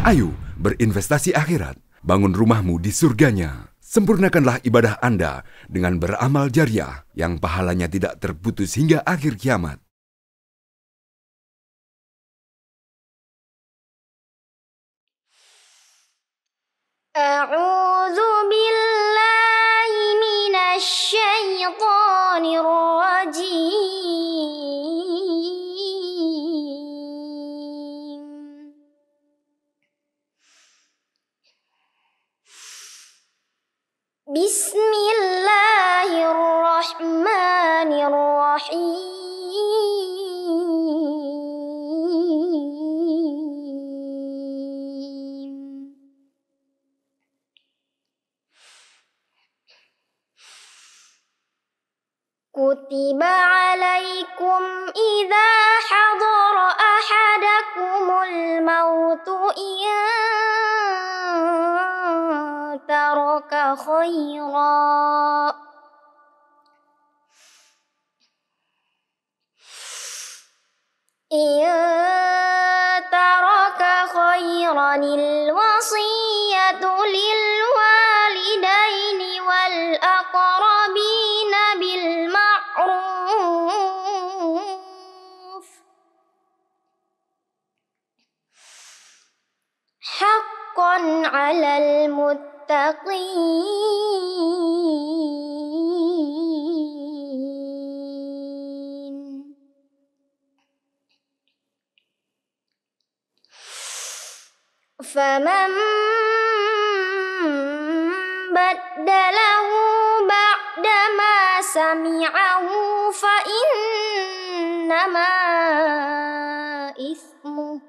Ayo berinvestasi akhirat, bangun rumahmu di surganya. Sempurnakanlah ibadah Anda dengan beramal jariah yang pahalanya tidak terputus hingga akhir kiamat. A'udzu billahi minasy syaithanir rajim. Bismillahirrahmanirrahim. Kutiba alaikum idza hadara ahadakumul mautu in taraka khairan al-wasiyatu lil walidaini wal aqrabina bil ma'ruf haqqan 'alal muttaqin. Faman baddalahu ba'da ma sami'ahu fa innama ismuh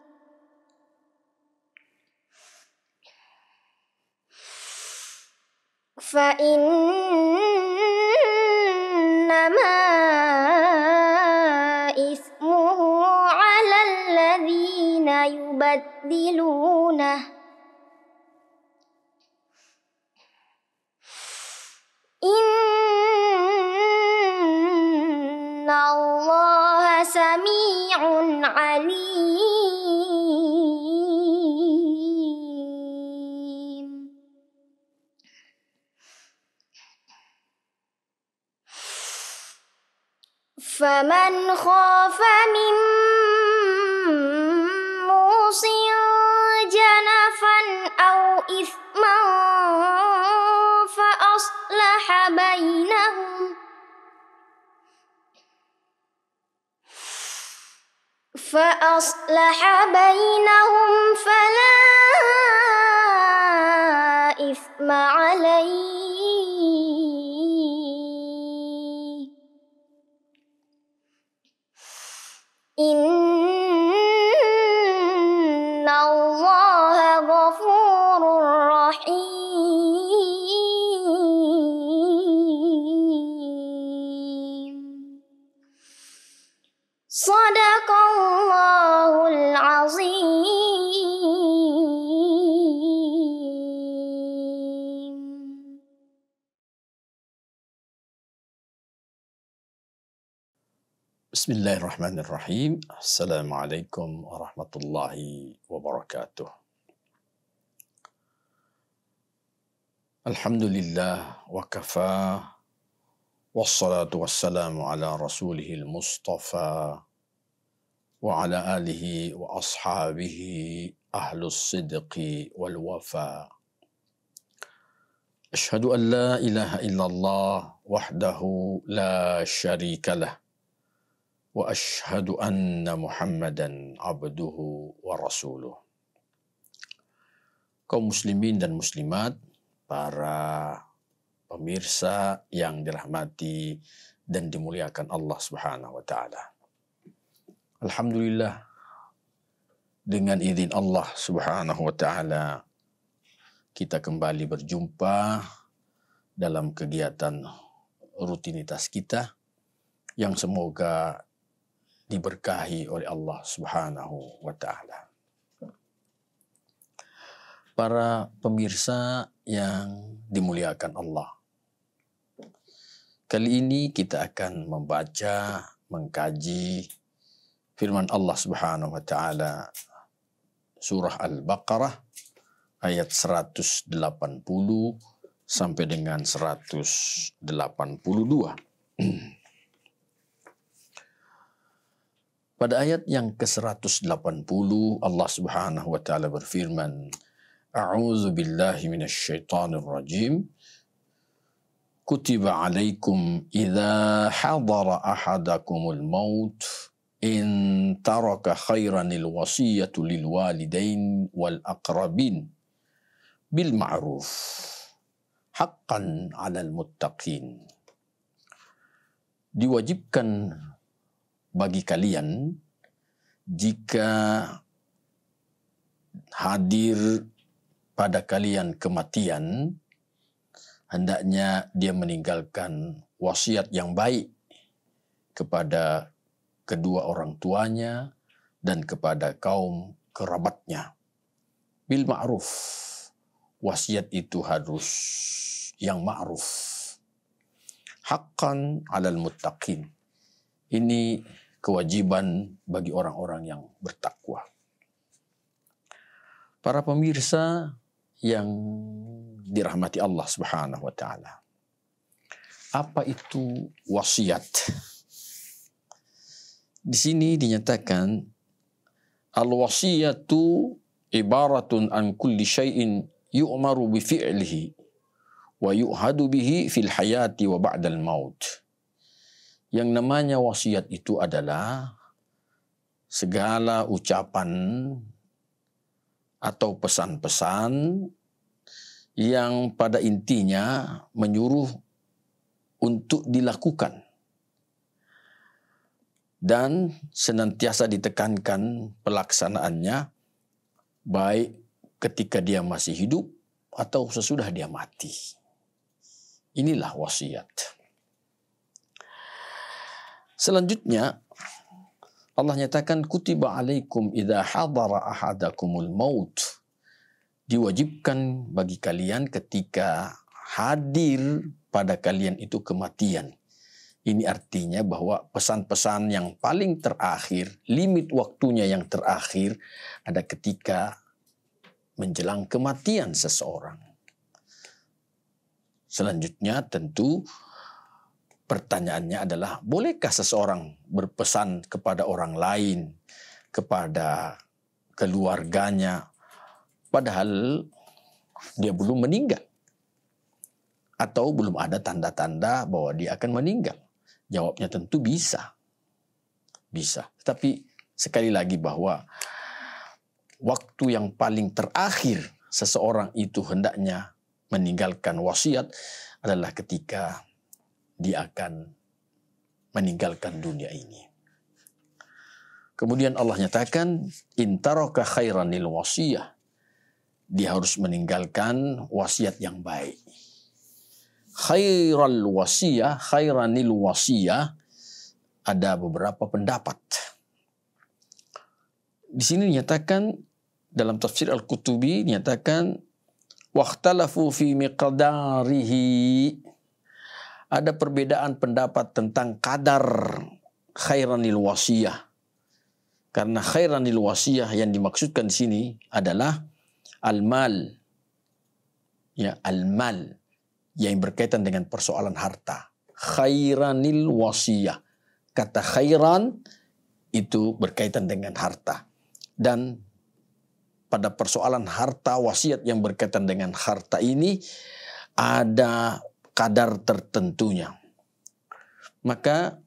ismuhu 'alal ladzina yubaddilunah. Innallaha sami'un 'alim. Faman khafa min musin janafan aw ithman fa aslaha bainahum fala ithma 'alaihi. Innallaha ghafurur rahim. Shadaqallahul azim. Bismillahirrahmanirrahim. Assalamualaikum warahmatullahi wabarakatuh. Alhamdulillah wa kafa, wassalatu wassalamu ala rasulihil mustafa wa ala alihi wa ashabihi ahlus sidqi wal wafa. Ashhadu an la ilaha illallah wahdahu la syarikalah wa ashhadu anna Muhammadan abduhu wa rasuluh. Kaum muslimin dan muslimat, para pemirsa yang dirahmati dan dimuliakan Allah Subhanahu wa taala. Alhamdulillah, dengan izin Allah Subhanahu wa taala kita kembali berjumpa dalam kegiatan rutinitas kita yang semoga diberkahi oleh Allah Subhanahu wa taala. Para pemirsa yang dimuliakan Allah, kali ini kita akan membaca, mengkaji firman Allah Subhanahu wa taala surah Al-Baqarah ayat 180 sampai dengan 182. Pada ayat yang ke-180 Allah Subhanahu wa taala berfirman, A'udzu billahi minasyaitonir rajim. Kutiba alaikum idza hadara ahadakumul maut in taraka khairanil wasiyatu lil walidain wal aqrabin bil ma'ruf haqqan 'alal muttaqin. Diwajibkan bagi kalian jika hadir pada kalian kematian, hendaknya dia meninggalkan wasiat yang baik kepada kedua orang tuanya dan kepada kaum kerabatnya. Bil ma'ruf. Wasiat itu harus yang ma'ruf. Haqqan 'alal muttaqin. Ini kewajiban bagi orang-orang yang bertakwa. Para pemirsa yang dirahmati Allah Subhanahu wa taala. Apa itu wasiat? Di sini dinyatakan al-wasiyatu ibaratun an kulli syai'in yu'maru bi fi'lihi wa yu'hadu bihi fil hayati wa ba'dal maut. Yang namanya wasiat itu adalah segala ucapan atau pesan-pesan yang pada intinya menyuruh untuk dilakukan dan senantiasa ditekankan pelaksanaannya baik ketika dia masih hidup atau sesudah dia mati. Inilah wasiat. Selanjutnya Allah nyatakan kutiba alaikum idza hadara ahadakumul maut. Diwajibkan bagi kalian ketika hadir pada kalian itu kematian. Ini artinya bahwa pesan-pesan yang paling terakhir, limit waktunya yang terakhir ada ketika menjelang kematian seseorang. Selanjutnya tentu pertanyaannya adalah, bolehkah seseorang berpesan kepada orang lain, kepada keluarganya, padahal dia belum meninggal? Atau belum ada tanda-tanda bahwa dia akan meninggal? Jawabnya tentu bisa. Bisa. Tapi sekali lagi bahwa waktu yang paling terakhir seseorang itu hendaknya meninggalkan wasiat adalah ketika dia akan meninggalkan dunia ini. Kemudian Allah nyatakan, intaraka khairanil wasiyah. Dia harus meninggalkan wasiat yang baik. Khairal wasiyah, khairanil wasiyah, ada beberapa pendapat. Di sini dinyatakan dalam tafsir Al-Qutubi dinyatakan waqtalafu fi miqdarihi. Ada perbedaan pendapat tentang kadar khairanil wasiyah. Karena khairanil wasiyah yang dimaksudkan di sini adalah al-mal. Ya, al-mal yang berkaitan dengan persoalan harta. Khairanil wasiyah. Kata khairan itu berkaitan dengan harta. Dan pada persoalan harta, wasiat yang berkaitan dengan harta ini ada kadar tertentunya. Maka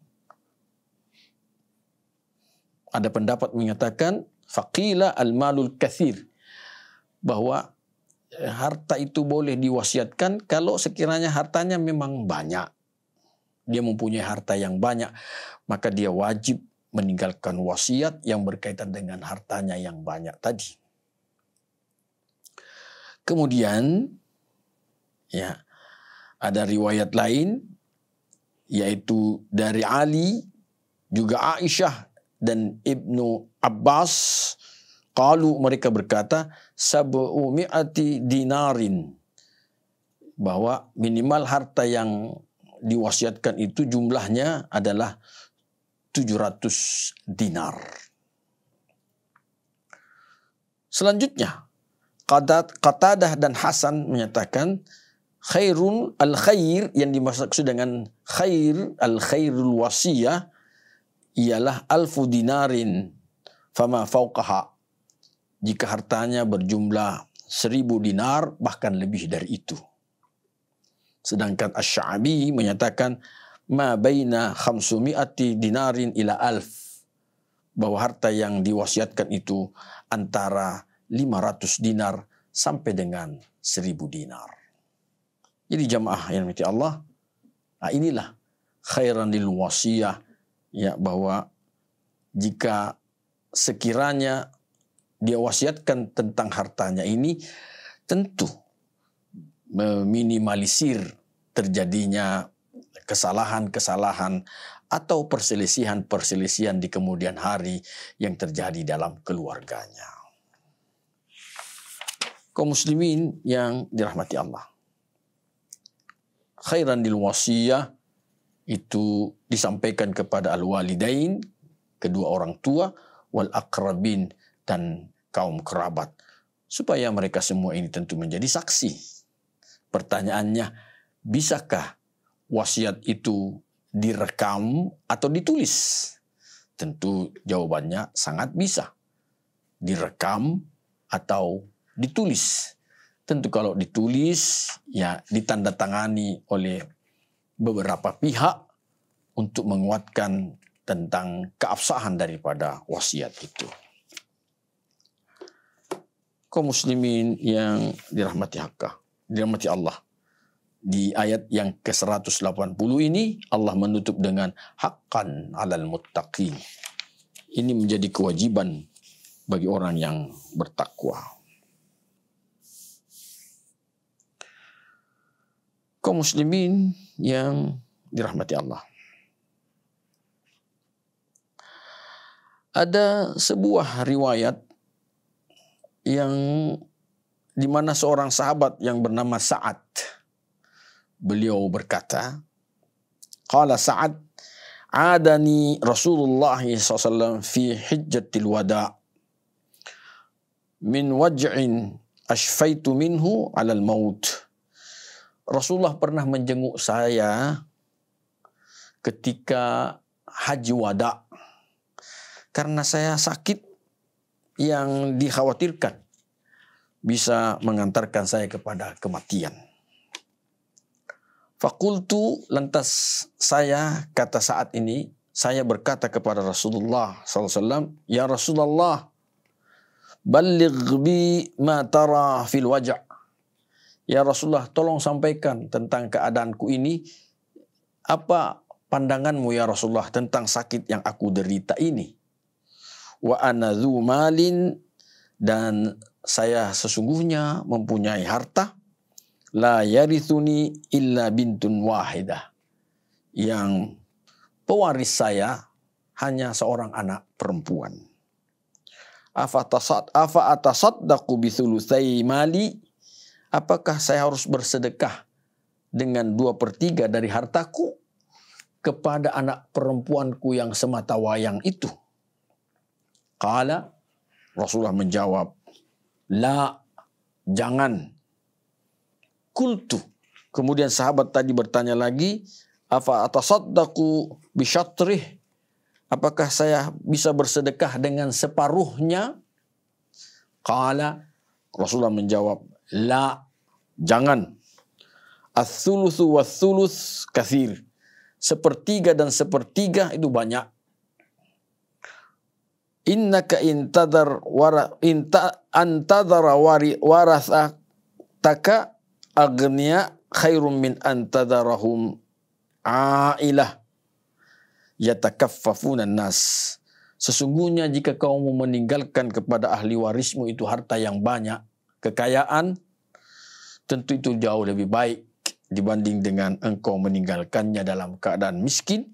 ada pendapat mengatakan faqila al-malul katsir, bahwa harta itu boleh diwasiatkan kalau sekiranya hartanya memang banyak. Dia mempunyai harta yang banyak, maka dia wajib meninggalkan wasiat yang berkaitan dengan hartanya yang banyak tadi. Kemudian ya, ada riwayat lain yaitu dari Ali, juga Aisyah dan Ibnu Abbas, qalu, mereka berkata, sab'umi'ati dinarin, bahwa minimal harta yang diwasiatkan itu jumlahnya adalah 700 dinar. Selanjutnya, Qatadah dan Hasan menyatakan khairun al-khair, yang dimaksud dengan al-khairul wasiyah ialah alfu dinarin fama fauqaha, jika hartanya berjumlah 1000 dinar bahkan lebih dari itu. Sedangkan Asy-Sya'bi menyatakan ma baina 500 dinarin ila alf, bahwa harta yang diwasiatkan itu antara 500 dinar sampai dengan 1000 dinar. Jadi jamaah yang dirahmati Allah, inilah khairan lil wasiyah, ya, bahwa jika sekiranya dia wasiatkan tentang hartanya ini, tentu meminimalisir terjadinya kesalahan-kesalahan atau perselisihan-perselisihan di kemudian hari yang terjadi dalam keluarganya. Kaum muslimin yang dirahmati Allah, khairan lil wasiyah itu disampaikan kepada al-walidain, kedua orang tua, wal aqrabin, dan kaum kerabat, supaya mereka semua ini tentu menjadi saksi. Pertanyaannya, bisakah wasiat itu direkam atau ditulis? Tentu jawabannya sangat bisa. Direkam atau ditulis. Tentu kalau ditulis, ya ditandatangani oleh beberapa pihak untuk menguatkan tentang keabsahan daripada wasiat itu. Kaum muslimin yang dirahmati Allah, di ayat yang ke-180 ini Allah menutup dengan haqqan 'alal muttaqin. Ini menjadi kewajiban bagi orang yang bertakwa. Kaum muslimin yang dirahmati Allah, ada sebuah riwayat yang di mana seorang sahabat yang bernama Sa'ad, beliau berkata, qala Sa'ad, adani Rasulullah SAW fi hijjatil wada' min waj'in ashfaitu minhu 'alal maut. Rasulullah pernah menjenguk saya ketika haji wada karena saya sakit yang dikhawatirkan bisa mengantarkan saya kepada kematian. Fakultu, lantas saya, kata saat ini, saya berkata kepada Rasulullah SAW, ya Rasulullah, balligh bi ma tara fil waj'. Ya Rasulullah, tolong sampaikan tentang keadaanku ini. Apa pandanganmu ya Rasulullah tentang sakit yang aku derita ini? Wa ana dzu malin, dan saya sesungguhnya mempunyai harta. La yarithuni illa bintun wahidah, yang pewaris saya hanya seorang anak perempuan. Afa atasaddaqu bi thulutsai mali, apakah saya harus bersedekah dengan 2/3 dari hartaku kepada anak perempuanku yang semata wayang itu? Qala, Rasulullah menjawab, la, jangan. Kultu, kemudian sahabat tadi bertanya lagi, afa atasaddaqu bi syatrih, apakah saya bisa bersedekah dengan separuhnya? Qala, Rasulullah menjawab, la, jangan. Ats-tsulutsu was-tsulus katsir, 1/3 dan 1/3 itu banyak. Innaka antadhara warathaka aghniya khairum min antadharahum ailah yatakaffafuna nas. Sesungguhnya jika kau meninggalkan kepada ahli warismu itu harta yang banyak, kekayaan, tentu itu jauh lebih baik dibanding dengan engkau meninggalkannya dalam keadaan miskin,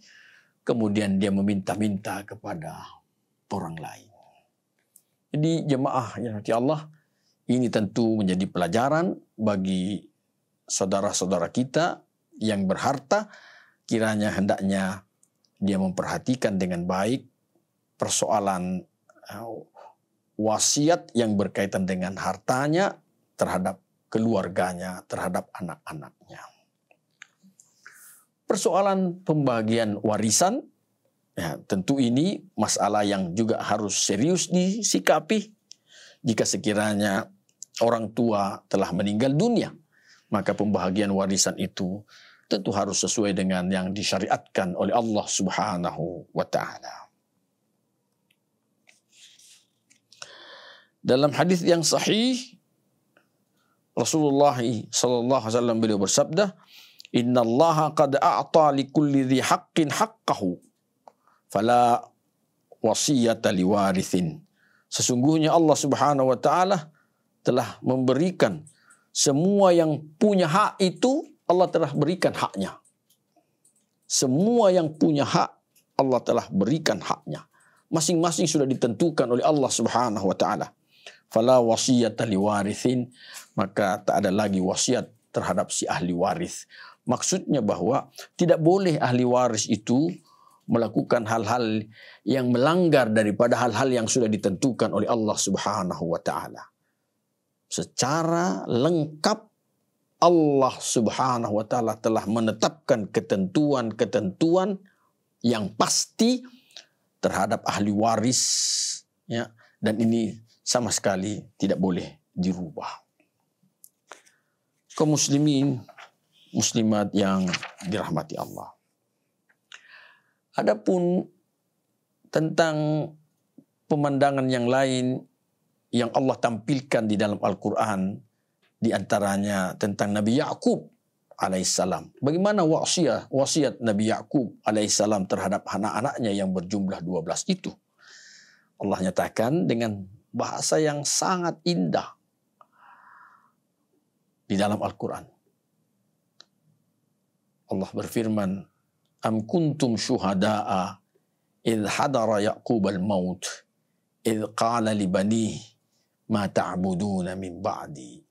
kemudian dia meminta-minta kepada orang lain. Jadi jemaah yang dirahmati Allah, ini tentu menjadi pelajaran bagi saudara-saudara kita yang berharta. Kiranya hendaknya dia memperhatikan dengan baik persoalan wasiat yang berkaitan dengan hartanya terhadap keluarganya, terhadap anak-anaknya. Persoalan pembagian warisan, ya, tentu ini masalah yang juga harus serius disikapi. Jika sekiranya orang tua telah meninggal dunia, maka pembagian warisan itu tentu harus sesuai dengan yang disyariatkan oleh Allah Subhanahu wa Ta'ala. Dalam hadis yang sahih, Rasulullah sallallahu alaihi wasallam beliau bersabda, "Innallaha qad a'ta likulli dhi haqqin haqqahu, fala wasiyata liwarithin." Sesungguhnya Allah Subhanahu wa Ta'ala telah memberikan semua yang punya hak itu, Allah telah berikan haknya. Semua yang punya hak, Allah telah berikan haknya. Masing-masing sudah ditentukan oleh Allah Subhanahu wa Ta'ala. Fala wasiyata liwarithin, maka tak ada lagi wasiat terhadap si ahli waris. Maksudnya bahwa tidak boleh ahli waris itu melakukan hal-hal yang melanggar daripada hal-hal yang sudah ditentukan oleh Allah Subhanahu wa Ta'ala. Secara lengkap Allah Subhanahu wa Ta'ala telah menetapkan ketentuan-ketentuan yang pasti terhadap ahli waris, ya, dan ini sama sekali tidak boleh dirubah. Kaum muslimin, muslimat yang dirahmati Allah. Adapun tentang pemandangan yang lain yang Allah tampilkan di dalam Al-Quran, di antaranya tentang Nabi Yakub alaihissalam. Bagaimana wasiat Nabi Yakub alaihissalam terhadap anak-anaknya yang berjumlah 12 itu. Allah nyatakan dengan bahasa yang sangat indah di dalam Al-Quran. Allah berfirman, "Am kuntum syuhada'a idh hadara Yaqub al-maut idh qala li banihi ma ta'buduna min ba'di."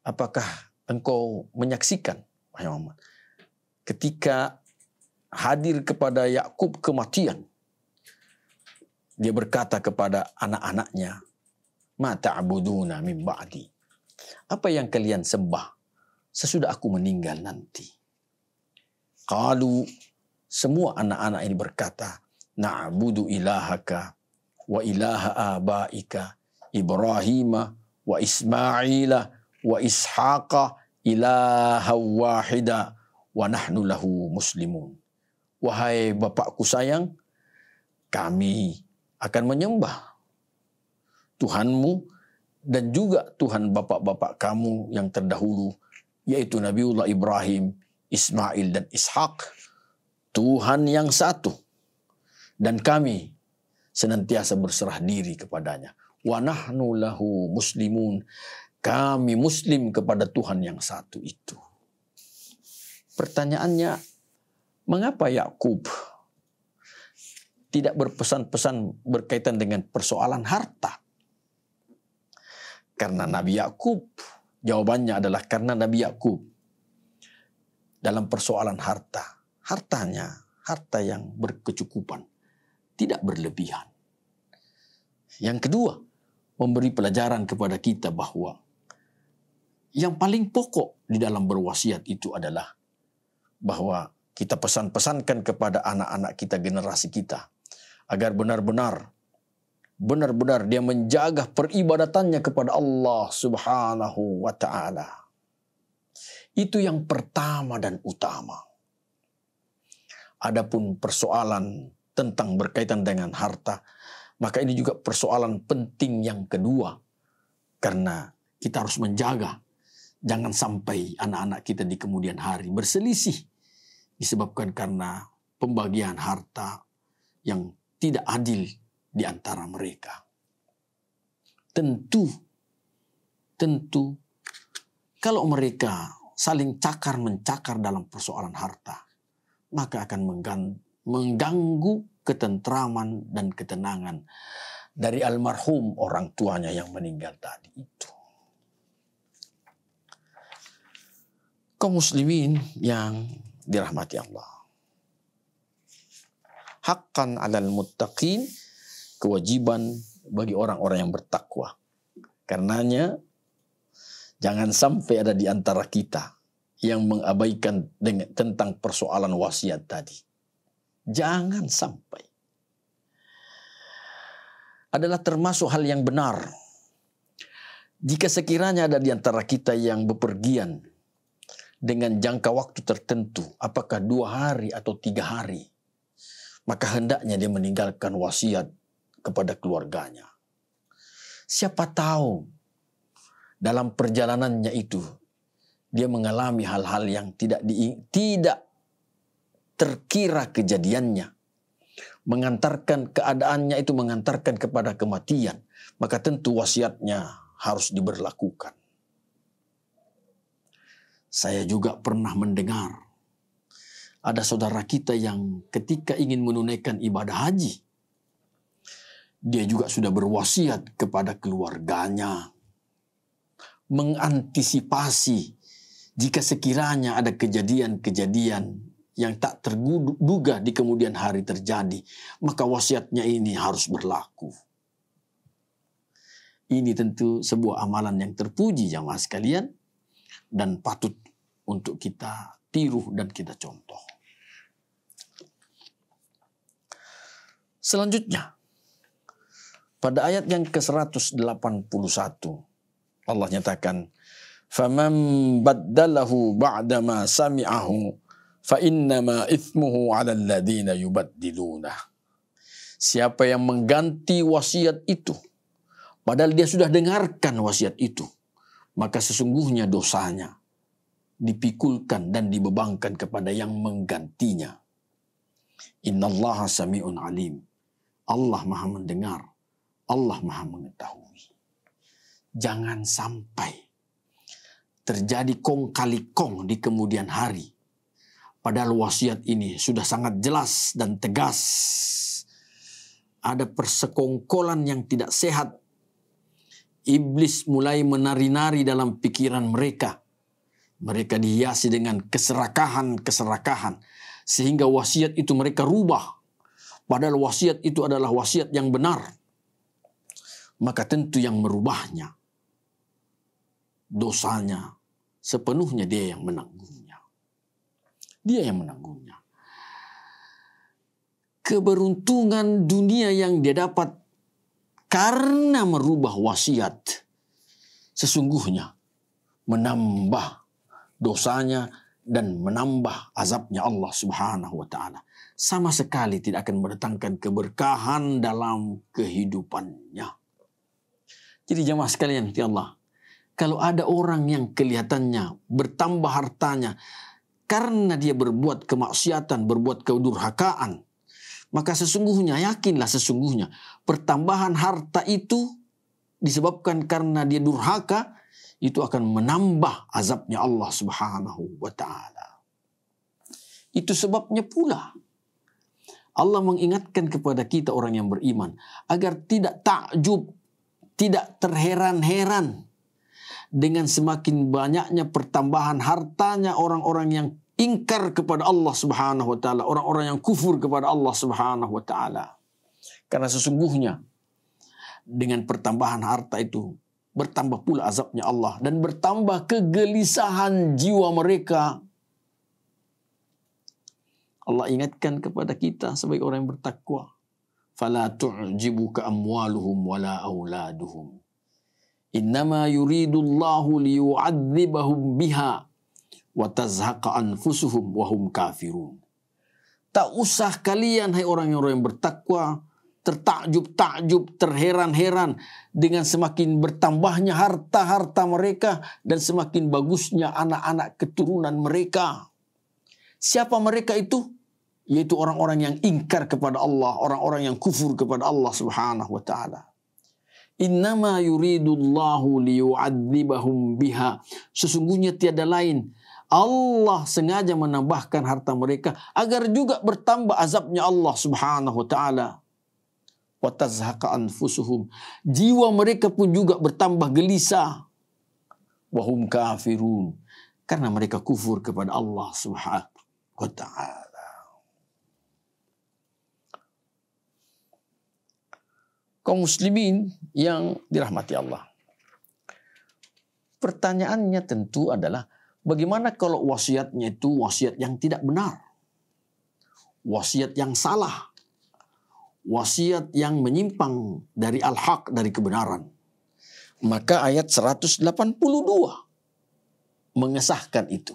Apakah engkau menyaksikan, wahai Muhammad, ketika hadir kepada Yakub kematian, dia berkata kepada anak-anaknya, "Ma ta'buduna min ba'di." Apa yang kalian sembah sesudah aku meninggal nanti? Qalu, semua anak-anak ini berkata, "Na'budu ilahaka wa ilaha abaika Ibrahim wa Ismaila wa Ishaqa ilaha wahida wa nahnu lahu muslimun." Wahai bapakku sayang, kami akan menyembah Tuhanmu dan juga Tuhan bapak-bapak kamu yang terdahulu, yaitu Nabiullah Ibrahim, Ismail dan Ishak, Tuhan yang satu, dan kami senantiasa berserah diri kepadanya. Wa nahnu lahu muslimun, kami muslim kepada Tuhan yang satu itu. Pertanyaannya, mengapa Yakub tidak berpesan-pesan berkaitan dengan persoalan harta? Karena Nabi Yakub, jawabannya adalah karena Nabi Yakub dalam persoalan hartanya, harta yang berkecukupan, tidak berlebihan. Yang kedua, memberi pelajaran kepada kita bahwa yang paling pokok di dalam berwasiat itu adalah bahwa kita pesan-pesankan kepada anak-anak kita, generasi kita, agar benar-benar dia menjaga peribadatannya kepada Allah Subhanahu wa Ta'ala. Itu yang pertama dan utama. Adapun persoalan tentang berkaitan dengan harta, maka ini juga persoalan penting yang kedua. Karena kita harus menjaga, jangan sampai anak-anak kita di kemudian hari berselisih disebabkan karena pembagian harta yang tidak adil di antara mereka. Tentu kalau mereka saling cakar-mencakar dalam persoalan harta, maka akan mengganggu ketentraman dan ketenangan dari almarhum orang tuanya yang meninggal tadi itu. Kaum muslimin yang dirahmati Allah. Haqqan 'alal muttaqin, kewajiban bagi orang-orang yang bertakwa. Karenanya jangan sampai ada di antara kita yang mengabaikan tentang persoalan wasiat tadi. Jangan sampai. Adalah termasuk hal yang benar. Jika sekiranya ada di antara kita yang bepergian dengan jangka waktu tertentu, apakah 2 hari atau 3 hari, maka hendaknya dia meninggalkan wasiat kepada keluarganya. Siapa tahu dalam perjalanannya itu dia mengalami hal-hal yang tidak terkira kejadiannya, mengantarkan keadaannya itu mengantarkan kepada kematian, maka tentu wasiatnya harus diberlakukan. Saya juga pernah mendengar ada saudara kita yang ketika ingin menunaikan ibadah haji, dia juga sudah berwasiat kepada keluarganya, mengantisipasi jika sekiranya ada kejadian-kejadian yang tak terduga di kemudian hari terjadi, maka wasiatnya ini harus berlaku. Ini tentu sebuah amalan yang terpuji jamaah sekalian dan patut untuk kita tiru dan kita contoh. Selanjutnya, pada ayat yang ke-181, Allah nyatakan, "Faman baddalahu ba'dama sami'ahu fa innama ithmuhu 'alal ladzina yubaddilunah." Siapa yang mengganti wasiat itu padahal dia sudah dengarkan wasiat itu, maka sesungguhnya dosanya dipikulkan dan dibebankan kepada yang menggantinya. Innallaha sami'un alim. Allah Maha mendengar, Allah Maha mengetahui. Jangan sampai terjadi kong kali kong di kemudian hari. Padahal wasiat ini sudah sangat jelas dan tegas. Ada persekongkolan yang tidak sehat. Iblis mulai menari-nari dalam pikiran mereka. Mereka dihiasi dengan keserakahan-keserakahan. Sehingga wasiat itu mereka rubah. Padahal wasiat itu adalah wasiat yang benar. Maka tentu yang merubahnya, dosanya sepenuhnya dia yang menanggungnya. Dia yang menanggungnya. Keberuntungan dunia yang dia dapat karena merubah wasiat, sesungguhnya menambah dosanya dan menambah azabnya Allah Subhanahu wa ta'ala. Sama sekali tidak akan mendatangkan keberkahan dalam kehidupannya. Jadi jamaah sekalian ya Allah, kalau ada orang yang kelihatannya bertambah hartanya karena dia berbuat kemaksiatan, berbuat kedurhakaan, maka sesungguhnya, yakinlah sesungguhnya, pertambahan harta itu disebabkan karena dia durhaka, itu akan menambah azabnya Allah Subhanahu wa ta'ala. Itu sebabnya pula Allah mengingatkan kepada kita orang yang beriman agar tidak takjub, tidak terheran-heran dengan semakin banyaknya pertambahan hartanya orang-orang yang ingkar kepada Allah Subhanahu wa ta'ala, orang-orang yang kufur kepada Allah Subhanahu wa ta'ala. Karena sesungguhnya dengan pertambahan harta itu bertambah pula azabnya Allah dan bertambah kegelisahan jiwa mereka. Allah ingatkan kepada kita sebagai orang yang bertakwa, "Fala tu'jibuka amwaluhum wala auladuhum. Innama yuridullahu liyu'adzibahum biha wa tazhaqa anfusuhum wa hum kafirun." Tak usah kalian hai orang-orang yang bertakwa tertakjub-takjub, terheran-heran dengan semakin bertambahnya harta-harta mereka dan semakin bagusnya anak-anak keturunan mereka. Siapa mereka itu? Yaitu orang-orang yang ingkar kepada Allah, orang-orang yang kufur kepada Allah Subhanahu wa ta'ala. Innama yuridullahu liyu'adzibahum biha. Sesungguhnya tiada lain, Allah sengaja menambahkan harta mereka agar juga bertambah azabnya Allah Subhanahu wa ta'ala. Wa tazhaqa anfusuhum. Jiwa mereka pun juga bertambah gelisah. Wa hum kafirun. Karena mereka kufur kepada Allah Subhanahu wa ta'ala. Kaum muslimin yang dirahmati Allah. Pertanyaannya tentu adalah bagaimana kalau wasiatnya itu wasiat yang tidak benar? Wasiat yang salah. Wasiat yang menyimpang dari al-haq, dari kebenaran. Maka ayat 182 mengesahkan itu.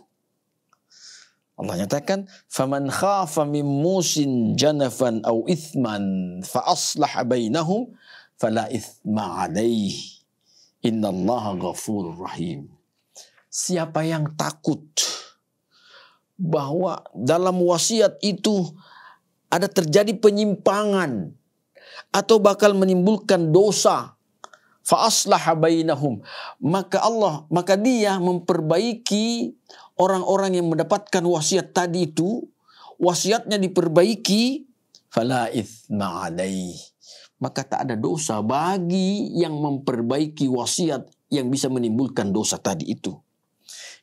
Allah nyatakan, "Faman khafa min musin janafan aw ithman fa aslaha bainahum fala ithma 'alaihi. Innallaha ghafurur rahim." Siapa yang takut bahwa dalam wasiat itu ada terjadi penyimpangan atau bakal menimbulkan dosa, fa aslaha bainahum, maka dia memperbaiki orang-orang yang mendapatkan wasiat tadi itu, wasiatnya diperbaiki, fala itsma alaih, maka tak ada dosa bagi yang memperbaiki wasiat yang bisa menimbulkan dosa tadi itu.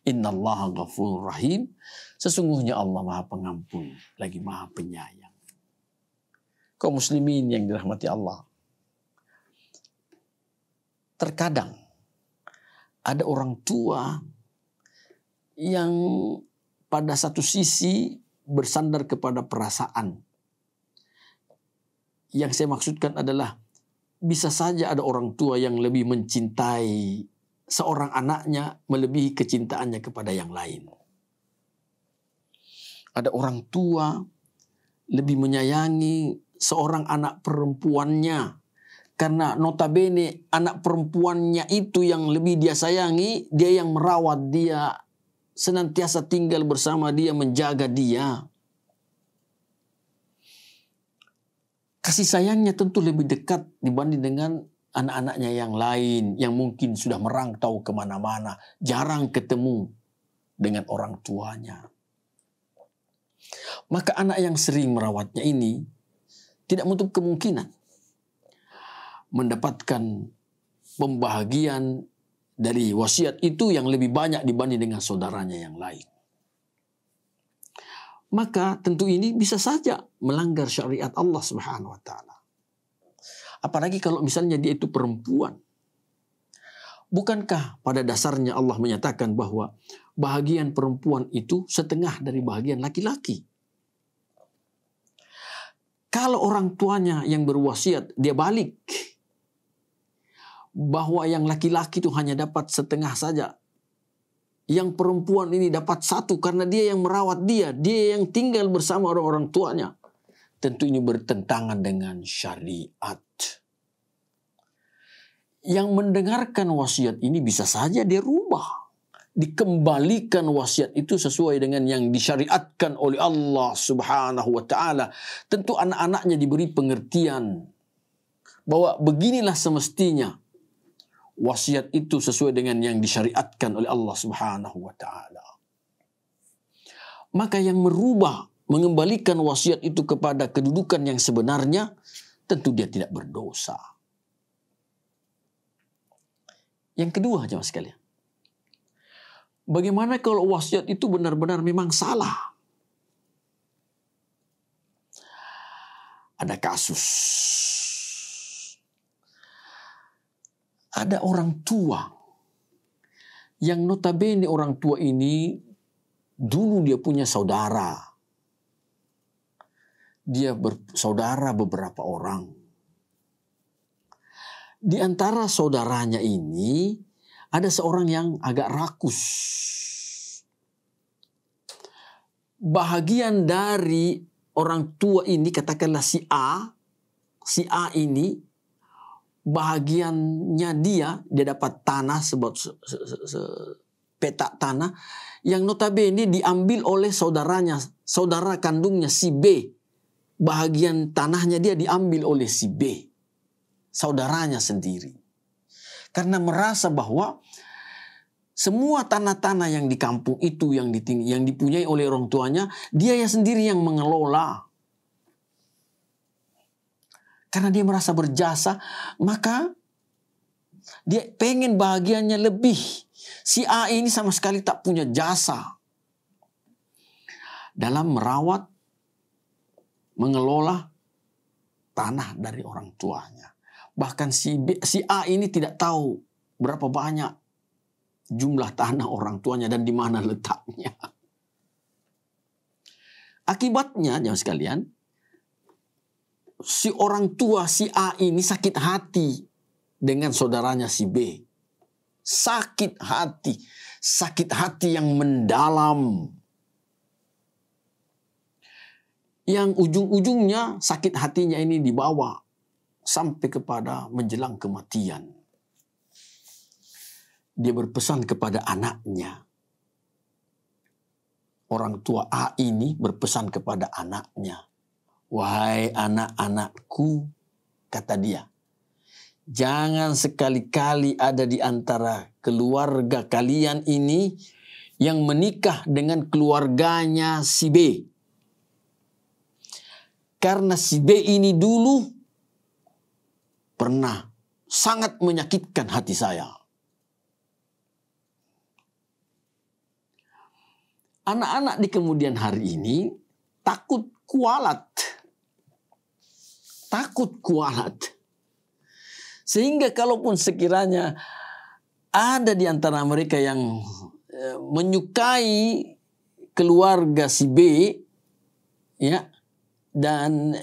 Innallaha ghafurur rahim, sesungguhnya Allah Maha Pengampun lagi Maha Penyayang. Kaum muslimin yang dirahmati Allah, terkadang ada orang tua yang pada satu sisi bersandar kepada perasaan. Yang saya maksudkan adalah bisa saja ada orang tua yang lebih mencintai seorang anaknya melebihi kecintaannya kepada yang lain. Ada orang tua lebih menyayangi seorang anak perempuannya karena notabene anak perempuannya itu yang lebih dia sayangi, dia yang merawat dia, senantiasa tinggal bersama dia, menjaga dia. Kasih sayangnya tentu lebih dekat dibanding dengan anak-anaknya yang lain yang mungkin sudah merantau kemana-mana, jarang ketemu dengan orang tuanya. Maka anak yang sering merawatnya ini tidak menutup kemungkinan mendapatkan pembahagian dari wasiat itu yang lebih banyak dibanding dengan saudaranya yang lain. Maka tentu ini bisa saja melanggar syariat Allah Subhanahu wa taala. Apalagi kalau misalnya dia itu perempuan. Bukankah pada dasarnya Allah menyatakan bahwa bahagian perempuan itu setengah dari bahagian laki-laki? Kalau orang tuanya yang berwasiat, dia balik. Bahwa yang laki-laki itu hanya dapat setengah saja. Yang perempuan ini dapat satu karena dia yang merawat dia. Dia yang tinggal bersama orang-orang tuanya. Tentu ini bertentangan dengan syariat. Yang mendengarkan wasiat ini bisa saja dia rubah. Dikembalikan wasiat itu sesuai dengan yang disyariatkan oleh Allah Subhanahu wa taala. Tentu anak-anaknya diberi pengertian bahwa beginilah semestinya wasiat itu sesuai dengan yang disyariatkan oleh Allah Subhanahu wa taala. Maka yang merubah, mengembalikan wasiat itu kepada kedudukan yang sebenarnya, tentu dia tidak berdosa. Yang kedua, jemaah sekalian, bagaimana kalau wasiat itu benar-benar memang salah? Ada kasus. Ada orang tua yang notabene orang tua ini dulu dia punya saudara. Dia bersaudara beberapa orang. Di antara saudaranya ini ada seorang yang agak rakus. Bahagian dari orang tua ini, katakanlah si A ini, bahagiannya dia dapat tanah, petak tanah, yang notabene diambil oleh saudaranya, saudara kandungnya si B. Bahagian tanahnya dia diambil oleh si B, saudaranya sendiri. Karena merasa bahwa semua tanah-tanah yang di kampung itu yang dipunyai oleh orang tuanya, dia sendiri yang mengelola. Karena dia merasa berjasa, maka dia pengen bahagiannya lebih. Si A ini sama sekali tak punya jasa dalam merawat, mengelola tanah dari orang tuanya. Bahkan si A ini tidak tahu berapa banyak jumlah tanah orang tuanya dan di mana letaknya. Akibatnya, jangan sekalian, si orang tua si A ini sakit hati dengan saudaranya si B. Sakit hati yang mendalam. Yang ujung-ujungnya sakit hatinya ini dibawa sampai kepada menjelang kematian. Dia berpesan kepada anaknya. Orang tua A ini berpesan kepada anaknya. Wahai anak-anakku, kata dia, jangan sekali-kali ada di antara keluarga kalian ini yang menikah dengan keluarganya si B. Karena si B ini dulu pernah sangat menyakitkan hati saya. Anak-anak di kemudian hari ini takut kualat. Sehingga kalaupun sekiranya ada di antara mereka yang menyukai keluarga si B, ya, dan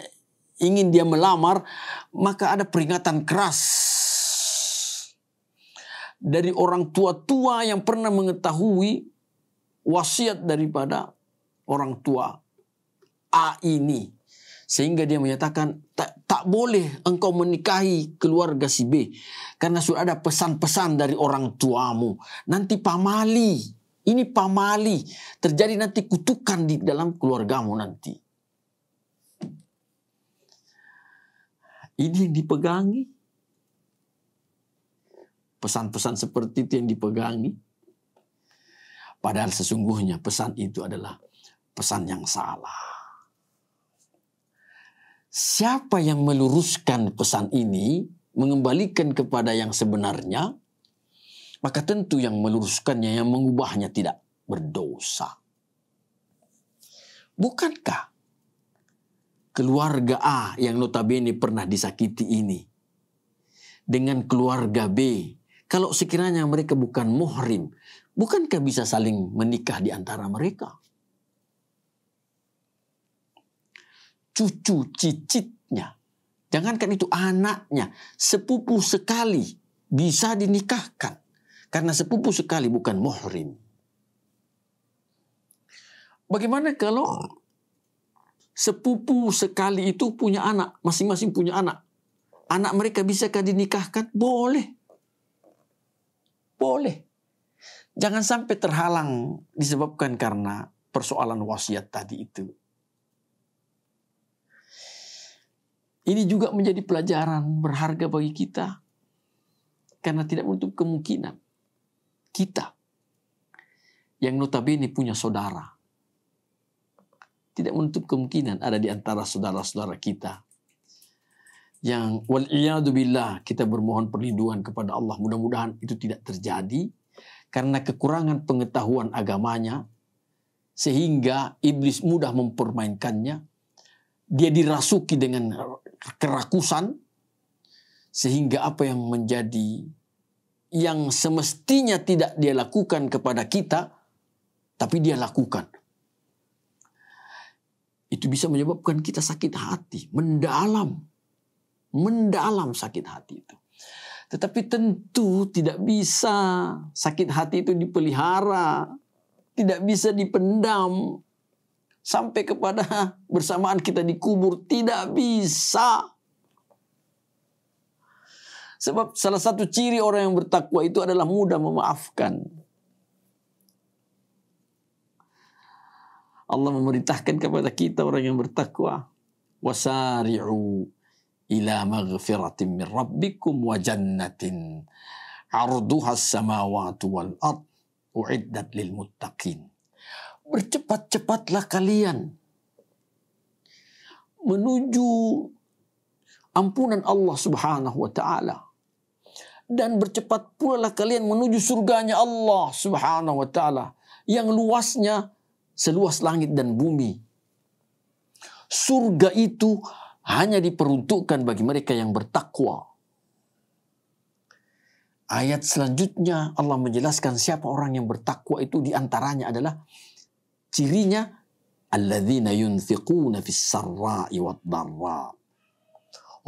ingin dia melamar, maka ada peringatan keras dari orang tua-tua yang pernah mengetahui wasiat daripada orang tua A ini. Sehingga dia menyatakan, tak boleh engkau menikahi keluarga si B. Karena sudah ada pesan-pesan dari orang tuamu. Nanti pamali. Ini pamali. Terjadi nanti kutukan di dalam keluargamu nanti. Ini yang dipegangi. Pesan-pesan seperti itu yang dipegangi. Padahal sesungguhnya pesan itu adalah pesan yang salah. Siapa yang meluruskan pesan ini, mengembalikan kepada yang sebenarnya, maka tentu yang meluruskannya, yang mengubahnya tidak berdosa. Bukankah keluarga A yang notabene pernah disakiti ini dengan keluarga B, kalau sekiranya mereka bukan muhrim, bukankah bisa saling menikah di antara mereka? Cucu cicitnya, jangankan itu anaknya, sepupu sekali bisa dinikahkan. Karena sepupu sekali bukan muhrim. Bagaimana kalau sepupu sekali itu punya anak, masing-masing punya anak. Anak mereka bisakah dinikahkan? Boleh. Boleh. Jangan sampai terhalang disebabkan karena persoalan wasiat tadi itu. Ini juga menjadi pelajaran berharga bagi kita. Karena tidak menutup kemungkinan kita yang notabene punya saudara, tidak menutup kemungkinan ada di antara saudara-saudara kita yang wal'iyadu billah, kita bermohon perlindungan kepada Allah. Mudah-mudahan itu tidak terjadi karena kekurangan pengetahuan agamanya, sehingga iblis mudah mempermainkannya. Dia dirasuki dengan kerakusan, sehingga apa yang menjadi yang semestinya tidak dia lakukan kepada kita, tapi dia lakukan. Itu bisa menyebabkan kita sakit hati, mendalam sakit hati itu. Tetapi tentu tidak bisa sakit hati itu dipelihara, tidak bisa dipendam sampai kepada bersamaan kita dikubur, tidak bisa. Sebab salah satu ciri orang yang bertakwa itu adalah mudah memaafkan. Allah memerintahkan kepada kita orang yang bertakwa, wasari'u ila maghfiratin min rabbikum wa jannatin 'arduha as-samawati wal ard u'iddat lil muttaqin. Bercepat-cepatlah kalian menuju ampunan Allah Subhanahu wa taala. Dan bercepat pula kalian menuju surganya Allah Subhanahu wa taala yang luasnya seluas langit dan bumi. Surga itu hanya diperuntukkan bagi mereka yang bertakwa. Ayat selanjutnya Allah menjelaskan siapa orang yang bertakwa itu, di antaranya adalah cirinya alladzina yunfiquna fis sarra'i wad dharra.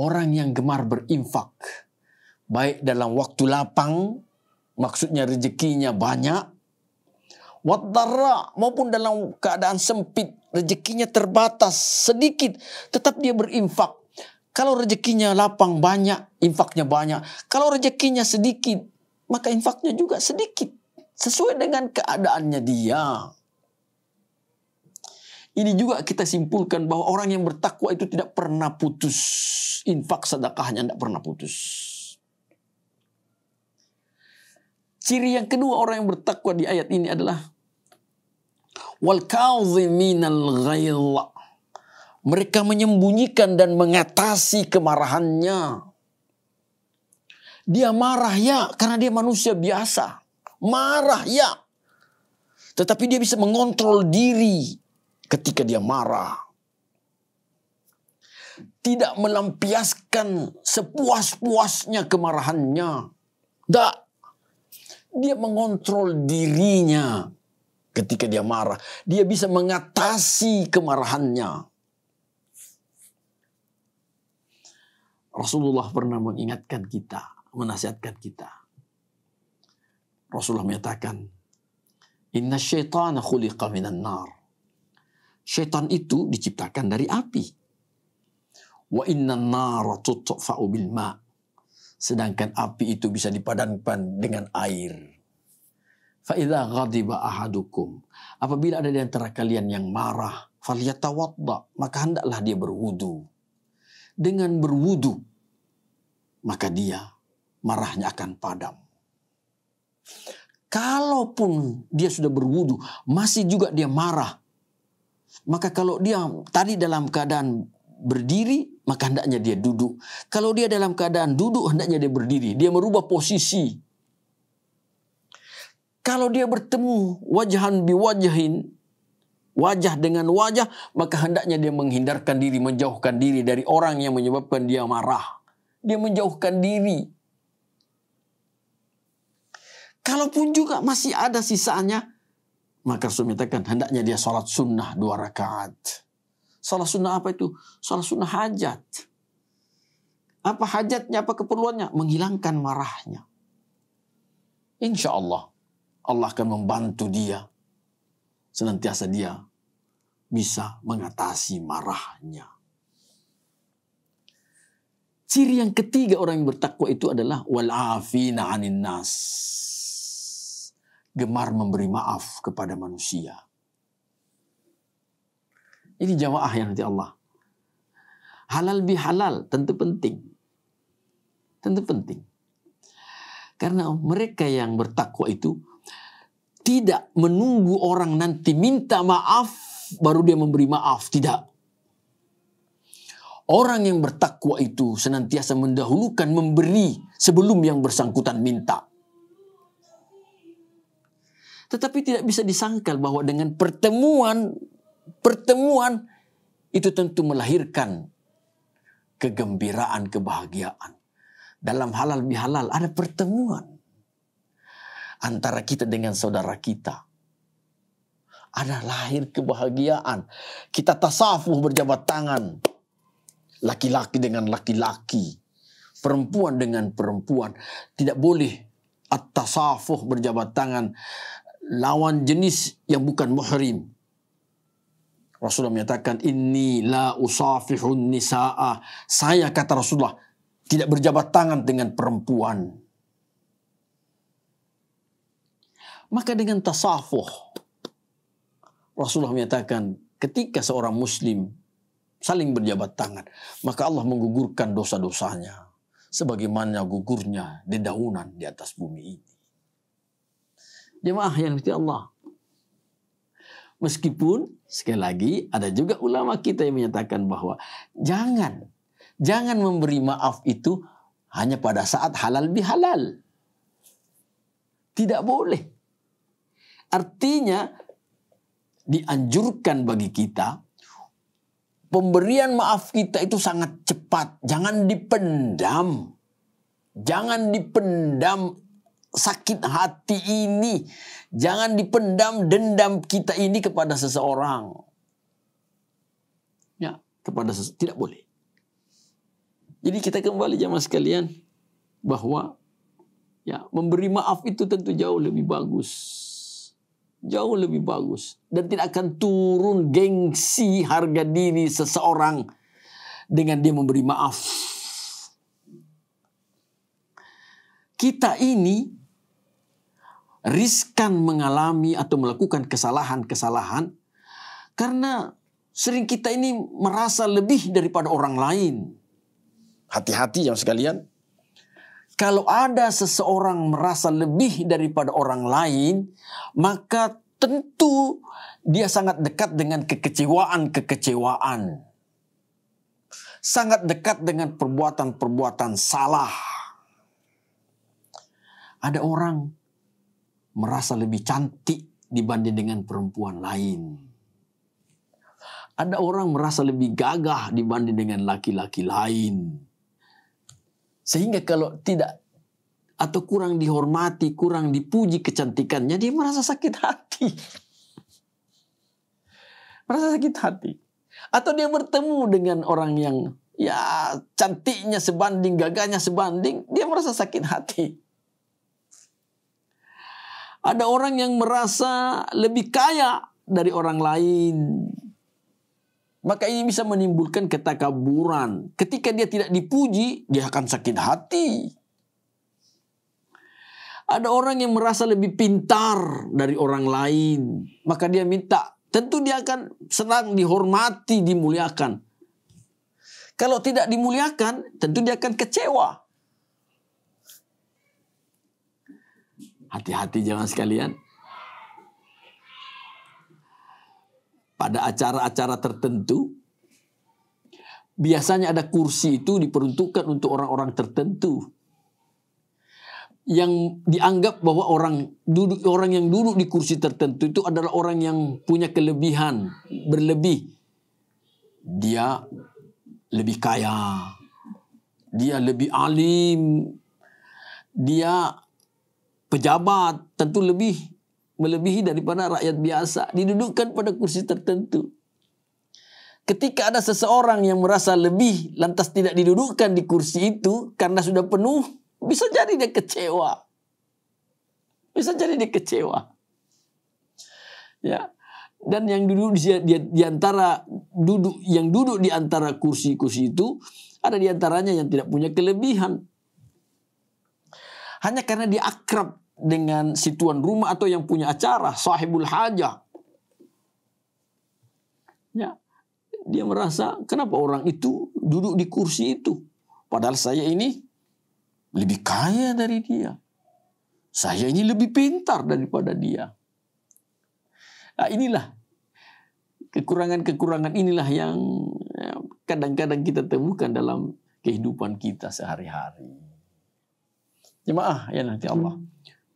Orang yang gemar berinfak baik dalam waktu lapang, maksudnya rezekinya banyak, wad dharra, maupun dalam keadaan sempit, rezekinya terbatas, sedikit, tetap dia berinfak. Kalau rezekinya lapang banyak, infaknya banyak. Kalau rezekinya sedikit, maka infaknya juga sedikit. Sesuai dengan keadaannya dia. Ini juga kita simpulkan bahwa orang yang bertakwa itu tidak pernah putus. Infak sedekahnya tidak pernah putus. Ciri yang kedua orang yang bertakwa di ayat ini adalah wal kaziminal ghaidh. Mereka menyembunyikan dan mengatasi kemarahannya. Dia marah ya, karena dia manusia biasa. Marah ya. Tetapi dia bisa mengontrol diri ketika dia marah. Tidak melampiaskan sepuas-puasnya kemarahannya. Tidak. Dia mengontrol dirinya ketika dia marah. Dia bisa mengatasi kemarahannya. Rasulullah pernah mengingatkan kita, menasihatkan kita. Rasulullah menyatakan, inna syaitana khuliqa minan nar. Syaitan itu diciptakan dari api. Wa inna nara tutfa'u bil ma'. Sedangkan api itu bisa dipadamkan dengan air. Fa idza ghadiba ahadukum. Apabila ada di antara kalian yang marah, falyatawadda, maka hendaklah dia berwudu. Dengan berwudu, maka dia marahnya akan padam. Kalaupun dia sudah berwudu, masih juga dia marah, maka kalau dia tadi dalam keadaan berdiri, maka hendaknya dia duduk. Kalau dia dalam keadaan duduk, hendaknya dia berdiri. Dia merubah posisi. Kalau dia bertemu wajahan biwajahin, wajah dengan wajah, maka hendaknya dia menghindarkan diri, menjauhkan diri dari orang yang menyebabkan dia marah. Dia menjauhkan diri. Kalaupun juga masih ada sisanya, maka Rasul menyatakan hendaknya dia salat sunnah 2 rakaat. Salat sunnah apa itu? Salat sunnah hajat. Apa hajatnya, apa keperluannya? Menghilangkan marahnya. Insya Allah, Allah akan membantu dia. Senantiasa dia bisa mengatasi marahnya. Ciri yang ketiga orang yang bertakwa itu adalah wal'afina 'anin nas. Gemar memberi maaf kepada manusia. Ini jamaah yang nanti Allah. Halal bihalal tentu penting. Tentu penting. Karena mereka yang bertakwa itu tidak menunggu orang nanti minta maaf baru dia memberi maaf. Tidak. Orang yang bertakwa itu senantiasa mendahulukan memberi sebelum yang bersangkutan minta. Tetapi tidak bisa disangkal bahwa dengan pertemuan itu tentu melahirkan kegembiraan, kebahagiaan. Dalam halal bihalal ada pertemuan antara kita dengan saudara kita. Ada lahir kebahagiaan. Kita tasafuh berjabat tangan. Laki-laki dengan laki-laki. Perempuan dengan perempuan. Tidak boleh at-tasafuh berjabat tangan. Lawan jenis yang bukan muhrim. Rasulullah menyatakan, inni la usafihun nisa'a. Saya, kata Rasulullah, tidak berjabat tangan dengan perempuan. Maka dengan tasafuh, Rasulullah menyatakan ketika seorang muslim saling berjabat tangan, maka Allah menggugurkan dosa-dosanya sebagaimana gugurnya dedaunan di atas bumi ini. Jemaah yang dirahmati Allah. Meskipun sekali lagi ada juga ulama kita yang menyatakan bahwa jangan memberi maaf itu hanya pada saat halal bihalal. Tidak boleh. Artinya dianjurkan bagi kita pemberian maaf kita itu sangat cepat. Jangan dipendam. Jangan dipendam sakit hati ini. Jangan dipendam dendam kita ini kepada seseorang. Ya, tidak boleh. Jadi kita kembali jamaah sekalian bahwa ya, memberi maaf itu tentu jauh lebih bagus. Jauh lebih bagus. Dan tidak akan turun gengsi harga diri seseorang dengan dia memberi maaf. Kita ini riskan mengalami atau melakukan kesalahan-kesalahan karena sering kita ini merasa lebih daripada orang lain. Hati-hati jamaah sekalian. Kalau ada seseorang merasa lebih daripada orang lain, maka tentu dia sangat dekat dengan kekecewaan-kekecewaan. Sangat dekat dengan perbuatan-perbuatan salah. Ada orang merasa lebih cantik dibanding dengan perempuan lain. Ada orang merasa lebih gagah dibanding dengan laki-laki lain. Sehingga kalau tidak atau kurang dihormati, kurang dipuji kecantikannya, dia merasa sakit hati. Merasa sakit hati. Atau dia bertemu dengan orang yang ya cantiknya sebanding, gagahnya sebanding, dia merasa sakit hati. Ada orang yang merasa lebih kaya dari orang lain. Maka ini bisa menimbulkan ketakaburan. Ketika dia tidak dipuji, dia akan sakit hati. Ada orang yang merasa lebih pintar dari orang lain. Maka dia minta, tentu dia akan senang dihormati, dimuliakan. Kalau tidak dimuliakan, tentu dia akan kecewa. Hati-hati jangan sekalian. Pada acara-acara tertentu, biasanya ada kursi itu diperuntukkan untuk orang-orang tertentu. Yang dianggap bahwa orang yang duduk di kursi tertentu itu adalah orang yang punya kelebihan, berlebih. Dia lebih kaya, dia lebih alim, dia pejabat, tentu melebihi daripada rakyat biasa, didudukkan pada kursi tertentu. Ketika ada seseorang yang merasa lebih lantas tidak didudukkan di kursi itu karena sudah penuh, bisa jadi dia kecewa. Bisa jadi dia kecewa. Ya. Dan yang duduk di antara duduk di antara kursi-kursi itu ada di antaranya yang tidak punya kelebihan. Hanya karena dia akrab dengan si tuan rumah atau yang punya acara, sahibul hajah. Ya, dia merasa kenapa orang itu duduk di kursi itu, padahal saya ini lebih kaya dari dia, saya ini lebih pintar daripada dia. Nah, inilah kekurangan-kekurangan inilah yang kadang-kadang kita temukan dalam kehidupan kita sehari-hari. Jemaah ya nanti Allah.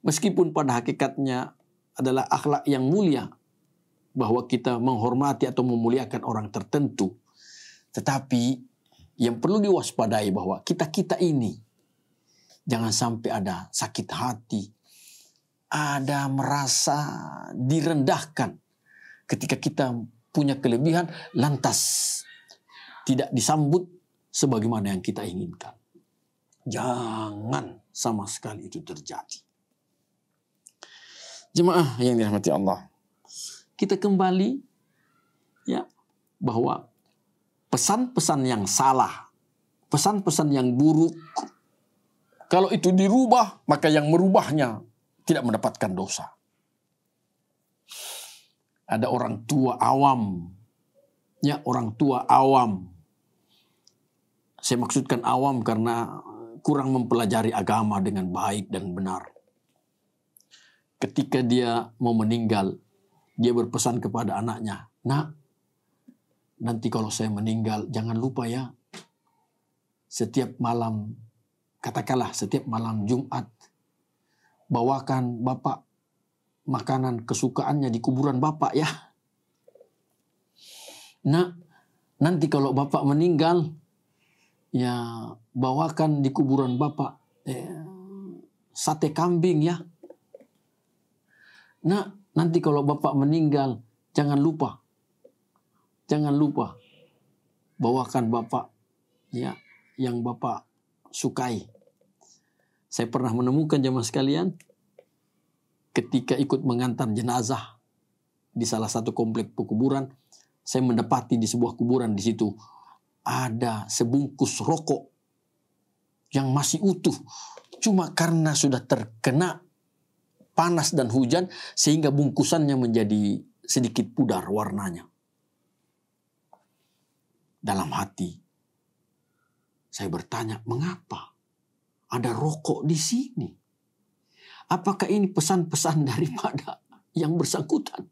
Meskipun pada hakikatnya adalah akhlak yang mulia, bahwa kita menghormati atau memuliakan orang tertentu, tetapi yang perlu diwaspadai bahwa kita ini jangan sampai ada sakit hati, ada merasa direndahkan ketika kita punya kelebihan lantas tidak disambut sebagaimana yang kita inginkan. Jangan sama sekali itu terjadi. Jemaah yang dirahmati Allah, kita kembali ya bahwa pesan-pesan yang salah, pesan-pesan yang buruk, kalau itu dirubah, maka yang merubahnya tidak mendapatkan dosa. Ada orang tua awam, ya orang tua awam. Saya maksudkan awam karena kurang mempelajari agama dengan baik dan benar. Ketika dia mau meninggal, dia berpesan kepada anaknya, "Nak, nanti kalau saya meninggal, jangan lupa ya, setiap malam, katakanlah setiap malam Jumat, bawakan Bapak makanan kesukaannya di kuburan Bapak ya. Nak, nanti kalau Bapak meninggal, ya bawakan di kuburan Bapak sate kambing ya. Nak, nanti kalau bapak meninggal, jangan lupa bawakan bapak ya yang bapak sukai. Saya pernah menemukan jemaah sekalian, ketika ikut mengantar jenazah di salah satu komplek pekuburan, saya mendapati di sebuah kuburan di situ ada sebungkus rokok yang masih utuh. Cuma karena sudah terkena panas dan hujan sehingga bungkusannya menjadi sedikit pudar warnanya. Dalam hati saya bertanya, mengapa ada rokok di sini? Apakah ini pesan-pesan daripada yang bersangkutan?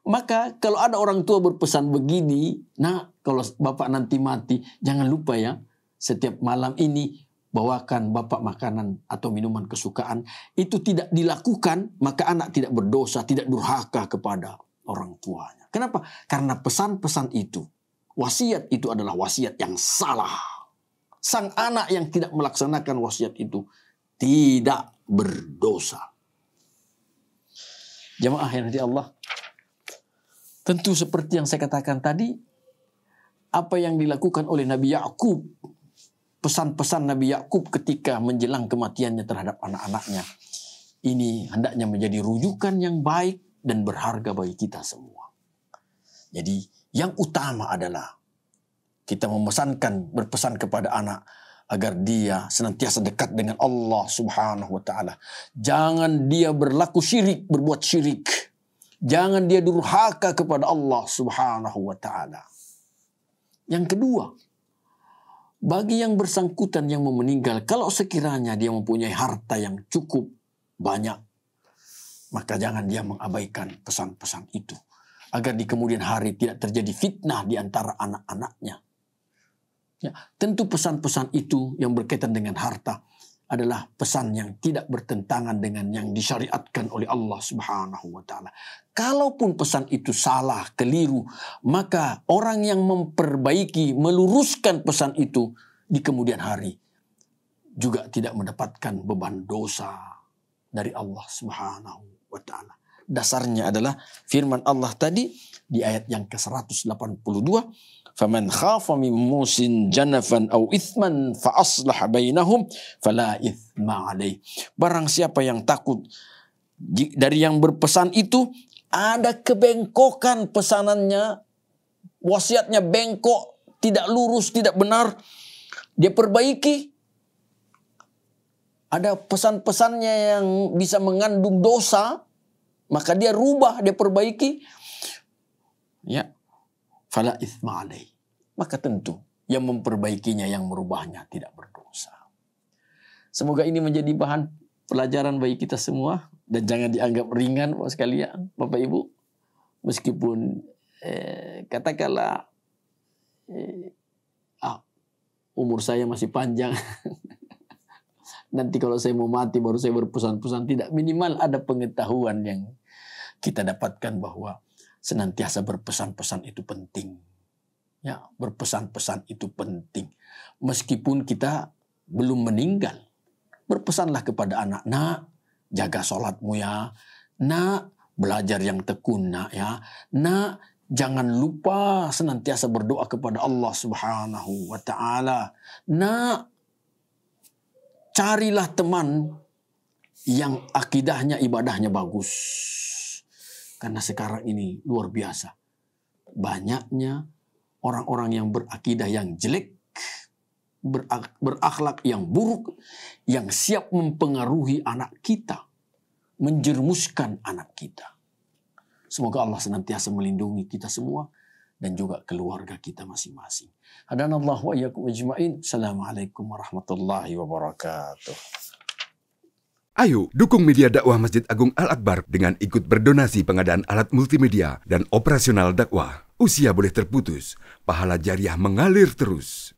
Maka kalau ada orang tua berpesan begini, nah kalau bapak nanti mati, jangan lupa ya, setiap malam ini bawakan bapak makanan atau minuman kesukaan. Itu tidak dilakukan, maka anak tidak berdosa, tidak durhaka kepada orang tuanya. Kenapa? Karena pesan-pesan itu, wasiat itu adalah wasiat yang salah. Sang anak yang tidak melaksanakan wasiat itu tidak berdosa. Jamaah yang dirahmati Allah, tentu seperti yang saya katakan tadi, apa yang dilakukan oleh Nabi Yakub, pesan-pesan Nabi Yakub ketika menjelang kematiannya terhadap anak-anaknya, ini hendaknya menjadi rujukan yang baik dan berharga bagi kita semua. Jadi yang utama adalah kita berpesan kepada anak agar dia senantiasa dekat dengan Allah Subhanahu wa taala. Jangan dia berlaku syirik, berbuat syirik. Jangan dia durhaka kepada Allah Subhanahu wa taala. Yang kedua, bagi yang bersangkutan yang mau meninggal, kalau sekiranya dia mempunyai harta yang cukup banyak, maka jangan dia mengabaikan pesan-pesan itu. Agar di kemudian hari tidak terjadi fitnah di antara anak-anaknya. Ya, tentu pesan-pesan itu yang berkaitan dengan harta adalah pesan yang tidak bertentangan dengan yang disyariatkan oleh Allah Subhanahu wa taala. Kalaupun pesan itu salah, keliru, maka orang yang memperbaiki, meluruskan pesan itu di kemudian hari juga tidak mendapatkan beban dosa dari Allah Subhanahu wa taala. Dasarnya adalah firman Allah tadi di ayat yang ke-182, "Faman khafa min musin janafan aw ithman fa aslaha bainahum fala ithma alaih." Barang siapa yang takut dari yang berpesan itu ada kebengkokan pesanannya, wasiatnya bengkok, tidak lurus, tidak benar, dia perbaiki. Ada pesan-pesannya yang bisa mengandung dosa, maka dia rubah, dia perbaiki. Ya, fala itsma alaih. Maka tentu yang memperbaikinya, yang merubahnya tidak berdosa. Semoga ini menjadi bahan pelajaran bagi kita semua dan jangan dianggap ringan Bapak sekalian, Bapak Ibu. Meskipun katakanlah umur saya masih panjang. Nanti kalau saya mau mati baru saya berpesan-pesan, tidak, minimal ada pengetahuan yang kita dapatkan bahwa senantiasa berpesan-pesan itu penting. Ya, berpesan-pesan itu penting. Meskipun kita belum meninggal, berpesanlah kepada anak, nak, jaga sholatmu ya, nak, belajar yang tekun nak ya, nak, jangan lupa senantiasa berdoa kepada Allah Subhanahu wa taala, nak, carilah teman yang akidahnya, ibadahnya bagus. Karena sekarang ini luar biasa. Banyaknya orang-orang yang berakidah yang jelek, berakhlak yang buruk, yang siap mempengaruhi anak kita, menjerumuskan anak kita. Semoga Allah senantiasa melindungi kita semua dan juga keluarga kita masing-masing. Hadanallahu wa iyyakum ajma'in. Assalamualaikum warahmatullahi wabarakatuh. Ayo, dukung media dakwah Masjid Agung Al-Akbar dengan ikut berdonasi pengadaan alat multimedia dan operasional dakwah. Usia boleh terputus, pahala jariah mengalir terus.